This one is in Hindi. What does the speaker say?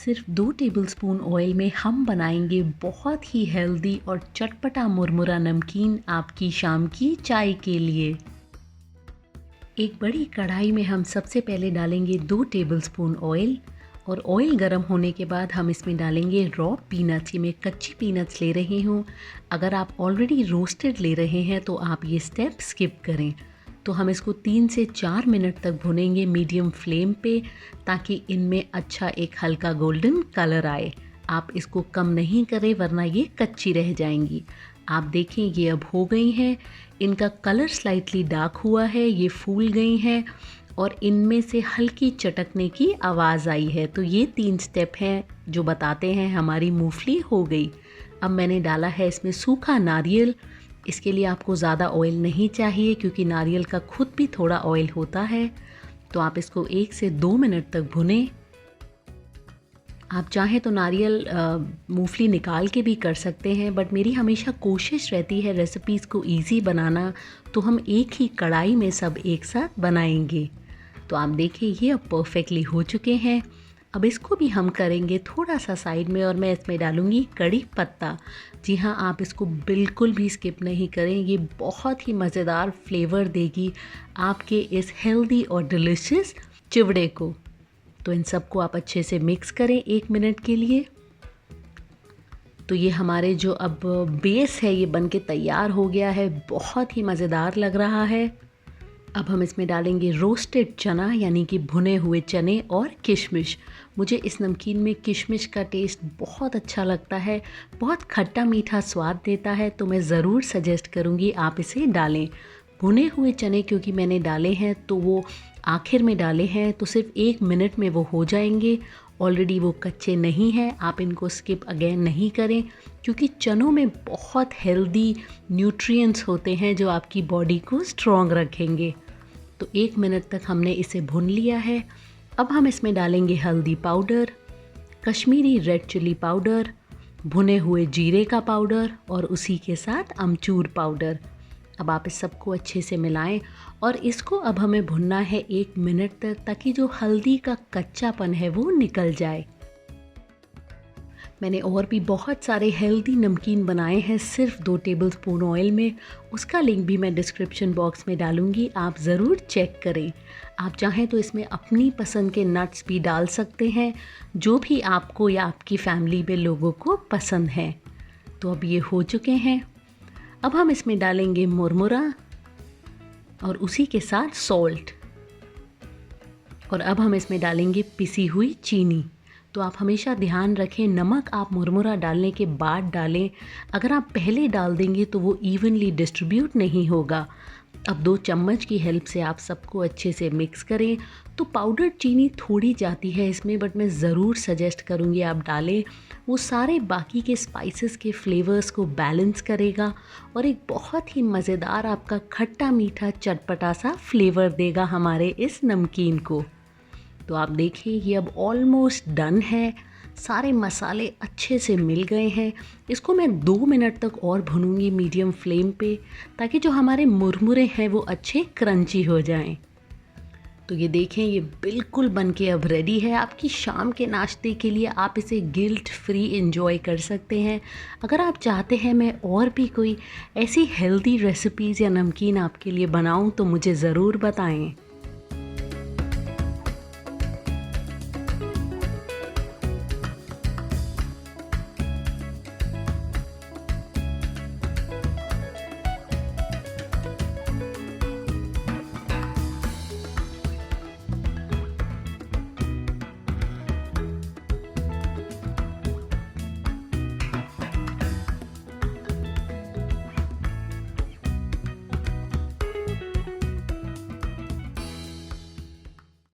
सिर्फ 2 टेबलस्पून ऑयल में हम बनाएंगे बहुत ही हेल्दी और चटपटा मुरमुरा नमकीन आपकी शाम की चाय के लिए। एक बड़ी कढ़ाई में हम सबसे पहले डालेंगे 2 टेबलस्पून ऑयल और ऑयल गर्म होने के बाद हम इसमें डालेंगे रॉ पीनट्स। ये मैं कच्ची पीनट्स ले रही हूँ। अगर आप ऑलरेडी रोस्टेड ले रहे हैं तो आप ये स्टेप स्किप करें। तो हम इसको 3 से 4 मिनट तक भुनेंगे मीडियम फ्लेम पे, ताकि इनमें अच्छा एक हल्का गोल्डन कलर आए। आप इसको कम नहीं करें वरना ये कच्ची रह जाएंगी। आप देखें ये अब हो गई हैं, इनका कलर स्लाइटली डार्क हुआ है, ये फूल गई हैं और इनमें से हल्की चटकने की आवाज़ आई है। तो ये 3 स्टेप हैं जो बताते हैं हमारी मूंगफली हो गई। अब मैंने डाला है इसमें सूखा नारियल। इसके लिए आपको ज़्यादा ऑयल नहीं चाहिए क्योंकि नारियल का खुद भी थोड़ा ऑयल होता है। तो आप इसको 1 से 2 मिनट तक भुनें। आप चाहें तो नारियल मूंगफली निकाल के भी कर सकते हैं, बट मेरी हमेशा कोशिश रहती है रेसिपीज़ को इजी बनाना, तो हम एक ही कढ़ाई में सब एक साथ बनाएंगे। तो आप देखिए ये अब परफेक्टली हो चुके हैं। अब इसको भी हम करेंगे थोड़ा सा साइड में और मैं इसमें डालूँगी कड़ी पत्ता। जी हाँ, आप इसको बिल्कुल भी स्किप नहीं करें, ये बहुत ही मज़ेदार फ्लेवर देगी आपके इस हेल्दी और डिलिशियस चिवड़े को। तो इन सबको आप अच्छे से मिक्स करें 1 मिनट के लिए। तो ये हमारे जो अब बेस है ये बनके तैयार हो गया है, बहुत ही मज़ेदार लग रहा है। अब हम इसमें डालेंगे रोस्टेड चना, यानी कि भुने हुए चने और किशमिश। मुझे इस नमकीन में किशमिश का टेस्ट बहुत अच्छा लगता है, बहुत खट्टा मीठा स्वाद देता है, तो मैं ज़रूर सजेस्ट करूँगी आप इसे डालें। भुने हुए चने क्योंकि मैंने डाले हैं तो वो आखिर में डाले हैं, तो सिर्फ 1 मिनट में वो हो जाएंगे। ऑलरेडी वो कच्चे नहीं हैं, आप इनको स्किप अगेन नहीं करें क्योंकि चनों में बहुत हेल्दी न्यूट्रिएंट्स होते हैं जो आपकी बॉडी को स्ट्रॉन्ग रखेंगे। तो 1 मिनट तक हमने इसे भून लिया है। अब हम इसमें डालेंगे हल्दी powder, Kashmiri red chilli powder, भुने हुए जीरे का पाउडर और उसी के साथ अमचूर पाउडर। अब आप इस सबको अच्छे से मिलाएं और इसको अब हमें भुनना है 1 मिनट तक, ताकि जो हल्दी का कच्चापन है वो निकल जाए। मैंने और भी बहुत सारे हेल्दी नमकीन बनाए हैं सिर्फ 2 टेबलस्पून ऑयल में, उसका लिंक भी मैं डिस्क्रिप्शन बॉक्स में डालूंगी, आप ज़रूर चेक करें। आप चाहें तो इसमें अपनी पसंद के नट्स भी डाल सकते हैं, जो भी आपको या आपकी फैमिली में लोगों को पसंद है। तो अब ये हो चुके हैं। अब हम इसमें डालेंगे मुरमुरा और उसी के साथ सॉल्ट, और अब हम इसमें डालेंगे पिसी हुई चीनी। तो आप हमेशा ध्यान रखें, नमक आप मुरमुरा डालने के बाद डालें, अगर आप पहले डाल देंगे तो वो इवनली डिस्ट्रीब्यूट नहीं होगा। अब 2 चम्मच की हेल्प से आप सबको अच्छे से मिक्स करें। तो पाउडर चीनी थोड़ी जाती है इसमें, बट मैं ज़रूर सजेस्ट करूँगी आप डालें, वो सारे बाकी के स्पाइसेस के फ्लेवर्स को बैलेंस करेगा और एक बहुत ही मज़ेदार आपका खट्टा मीठा चटपटा सा फ्लेवर देगा हमारे इस नमकीन को। तो आप देखिए ये अब ऑलमोस्ट डन है, सारे मसाले अच्छे से मिल गए हैं। इसको मैं 2 मिनट तक और भूनूंगी मीडियम फ्लेम पे, ताकि जो हमारे मुरमुरे हैं वो अच्छे क्रंची हो जाएं। तो ये देखें ये बिल्कुल बनके अब रेडी है आपकी शाम के नाश्ते के लिए। आप इसे गिल्ट फ्री एंजॉय कर सकते हैं। अगर आप चाहते हैं मैं और भी कोई ऐसी हेल्दी रेसिपीज़ या नमकीन आपके लिए बनाऊं तो मुझे ज़रूर बताएं।